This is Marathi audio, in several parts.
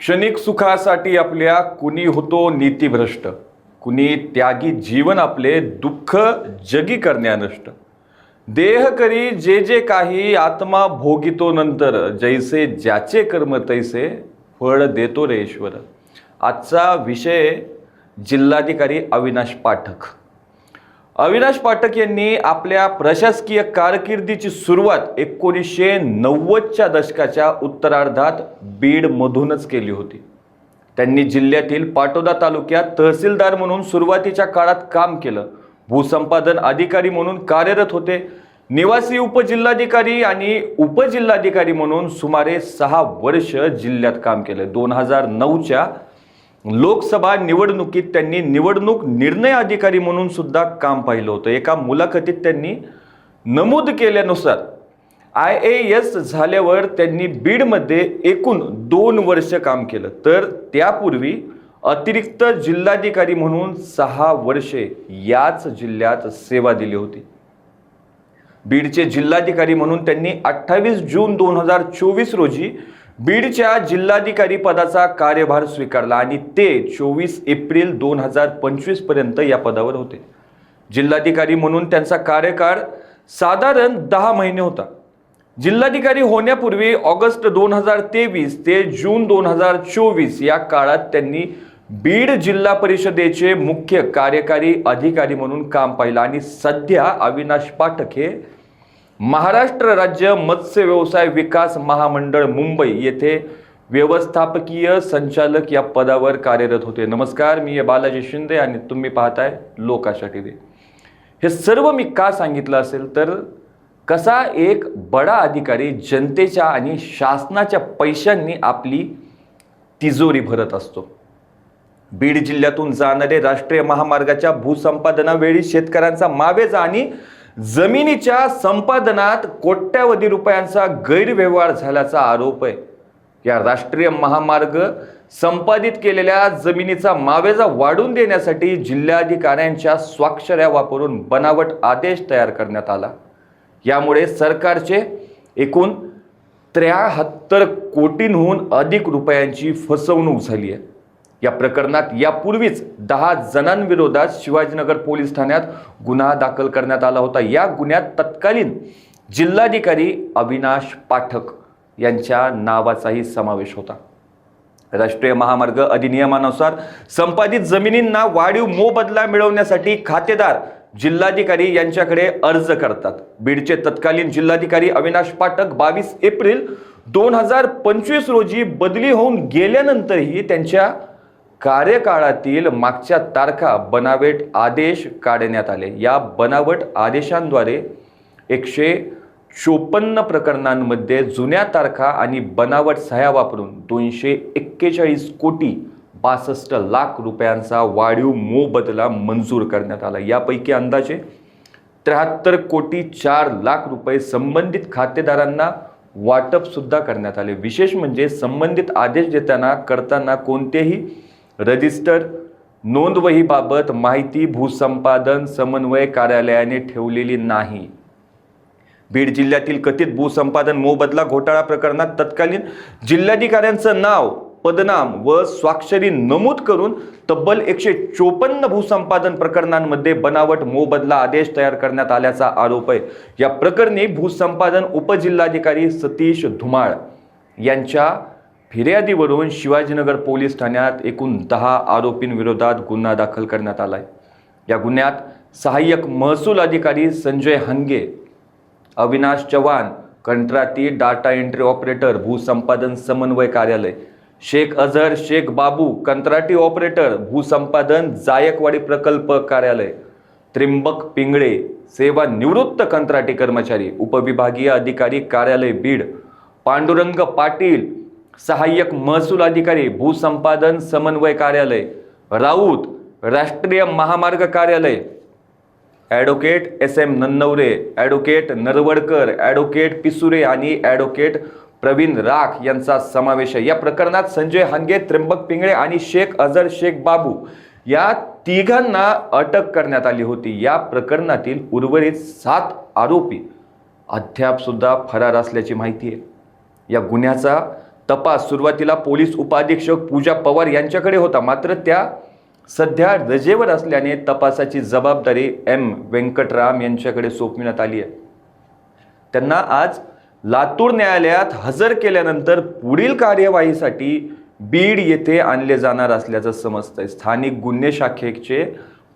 क्षणिक सुखासाठी आपल्या कुणी होतो नीतिभ्रष्ट, कुणी त्यागी जीवन आपले दुःख जगी करण्या नष्ट. देह करी जे जे काही आत्मा भोगितो नंतर, जैसे ज्याचे कर्म तैसे फळ देतो रे ईश्वर. आजचा विषय जिल्हाधिकारी अविनाश पाठक. अविनाश पाठक यांनी आपल्या प्रशासकीय कारकिर्दीची सुरुवात 1990च्या दशकाच्या उत्तरार्धात बीडमधूनच केली होती. त्यांनी जिल्ह्यातील पाटोदा तालुक्यात तहसीलदार म्हणून सुरुवातीच्या काळात काम केलं. भूसंपादन अधिकारी म्हणून कार्यरत होते. निवासी उपजिल्हाधिकारी आणि उपजिल्हाधिकारी म्हणून सुमारे 6 वर्ष जिल्ह्यात काम केले. 2009च्या लोकसभा निवडणुकीत त्यांनी निवडणूक निर्णय अधिकारी म्हणून सुद्धा काम पाहिलं होतं. एका मुलाखतीत त्यांनी नमूद केल्यानुसार IAS झाल्यावर त्यांनी बीडमध्ये एकूण 2 वर्ष काम केलं, तर त्यापूर्वी अतिरिक्त जिल्हाधिकारी म्हणून 6 वर्षे याच जिल्ह्यात सेवा दिली होती. बीडचे जिल्हाधिकारी म्हणून त्यांनी 28 जून 2024 रोजी बीडच्या जिल्हाधिकारी पदाचा कार्यभार स्वीकारला आणि ते 24 एप्रिल 2025 पर्यंत या पदावर होते. जिल्हाधिकारी म्हणून त्यांचा कार्यकाळ साधारण 10 महिने होता. जिल्हाधिकारी होण्यापूर्वी ऑगस्ट 2023 ते जून 2024 या काळात त्यांनी बीड जिल्हा परिषदेचे मुख्य कार्यकारी अधिकारी म्हणून काम पाहिलं आणि सध्या अविनाश पाठक हे महाराष्ट्र राज्य मत्स्य व्यवसाय विकास महामंडळ मुंबई येथे व्यवस्थापकीय संचालक या पदावर कार्यरत होते. नमस्कार, मी बालाजी शिंदे आणि तुम्ही पाहताय लोकाशा टीव्ही. हे सर्व मी का सांगितलं असेल तर कसा एक बडा अधिकारी जनतेच्या आणि शासनाच्या पैशांनी आपली तिजोरी भरत असतो. बीड जिल्ह्यातून जाणारे राष्ट्रीय महामार्गाच्या भूसंपादनावेळी शेतकऱ्यांचा मावेजा आणि जमिनीच्या संपादनात कोट्यावधी रुपयांचा गैरव्यवहार झाल्याचा आरोप आहे. या राष्ट्रीय महामार्ग संपादित केलेल्या जमिनीचा मावेजा वाढवून देण्यासाठी जिल्हाधिकाऱ्यांच्या स्वाक्षऱ्या वापरून बनावट आदेश तयार करण्यात आला. यामुळे सरकारचे एकूण 73 कोटींहून अधिक रुपयांची फसवणूक झाली आहे. या प्रकरणात यापूर्वीच 10 जणांविरोधात शिवाजीनगर पोलीस ठाण्यात गुन्हा दाखल करण्यात आला होता. या गुन्ह्यात तत्कालीन जिल्हाधिकारी अविनाश पाठक यांच्या नावाचाही समावेश होता. राष्ट्रीय महामार्ग अधिनियमानुसार संपादित जमिनींना वाढीव मोबदला मिळवण्यासाठी खातेदार जिल्हाधिकारी यांच्याकडे अर्ज करतात. बीडचे तत्कालीन जिल्हाधिकारी अविनाश पाठक 22 एप्रिल 2025 रोजी बदली होऊन गेल्यानंतरही त्यांच्या कार्यकाळातील मागच्या तारखा बनावट आदेश काढण्यात आले. या बनावट आदेशांद्वारे 154 प्रकरणांमध्ये जुन्या तारखा आणि बनावट सह्या वापरून 241 कोटी 62 लाख रुपयांचा वाढीव मोबदला मंजूर करण्यात आला. यापैकी अंदाजे 73 कोटी 4 लाख रुपये संबंधित खातेदारांना वाटप सुद्धा करण्यात आले. विशेष म्हणजे संबंधित आदेश करताना कोणतेही रजिस्टर नोंदवहीबाबत माहिती भूसंपादन समन्वय कार्यालयाने ठेवलेली नाही. बीड जिल्ह्यातील कथित भूसंपादन मोबदला घोटाळा प्रकरणात तत्कालीन जिल्हाधिकाऱ्यांचं नाव, पदनाम व स्वाक्षरी नमूद करून तब्बल 154 भूसंपादन प्रकरणांमध्ये बनावट मोबदला आदेश तयार करण्यात आल्याचा आरोप आहे. या प्रकरणी भूसंपादन उपजिल्हाधिकारी सतीश धुमाळ यांच्या फिर्यादीवरून शिवाजीनगर पोलीस ठाण्यात एकूण 10 आरोपींविरोधात गुन्हा दाखल करण्यात आला आहे. या गुन्ह्यात सहाय्यक महसूल अधिकारी संजय हंगे, अविनाश चव्हाण कंत्राटी डाटा एंट्री ऑपरेटर भूसंपादन समन्वय कार्यालय, शेख अझहर शेख बाबू कंत्राटी ऑपरेटर भूसंपादन जायकवाडी प्रकल्प कार्यालय, त्रिंबक पिंगळे सेवानिवृत्त कंत्राटी कर्मचारी उपविभागीय अधिकारी कार्यालय बीड, पांडुरंग पाटील सहाय्यक महसूल अधिकारी भूसंपादन समन्वय कार्यालय राऊत राष्ट्रीय महामार्ग कार्यालय, advocate SM Nannaware, advocate Narwadkar, advocate Pisure आणि ॲडव्होकेट प्रवीण राख यांचा समावेश आहे. या प्रकरणात संजय हंगे, त्रिंबक पिंगळे आणि शेख अझहर शेख बाबू या तिघांना अटक करण्यात आली होती. या प्रकरणातील उर्वरित 7 आरोपी अद्याप सुद्धा फरार असल्याची माहिती आहे. या गुन्ह्याचा तपास सुरुवातीला पोलीस उपअधीक्षक पूजा पवार यांच्याकडे होता, मात्र त्या सध्या रजेवर असल्याने तपासाची जबाबदारी एम व्यंकटराम यांच्याकडे सोपविण्यात आली आहे. त्यांना आज लातूर न्यायालयात हजर केल्यानंतर पुढील कार्यवाहीसाठी बीड येथे आणले जाणार असल्याचं समजतंय. स्थानिक गुन्हे शाखेचे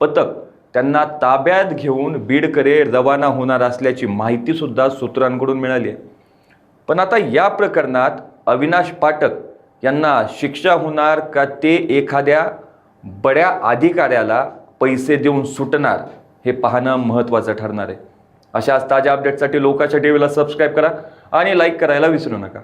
पथक त्यांना ताब्यात घेऊन बीडकडे रवाना होणार असल्याची माहिती सुद्धा सूत्रांकडून मिळाली आहे. पण आता या प्रकरणात अविनाश पाठक यांना शिक्षा होणार का ते एखाद्या बड्या अधिकाऱ्याला पैसे देऊन सुटणार हे पाहणं महत्त्वाचं ठरणार आहे. अशाच ताज्या अपडेटसाठी लोकाच्या टीव्हीला सबस्क्राईब करा आणि लाईक करायला विसरू नका.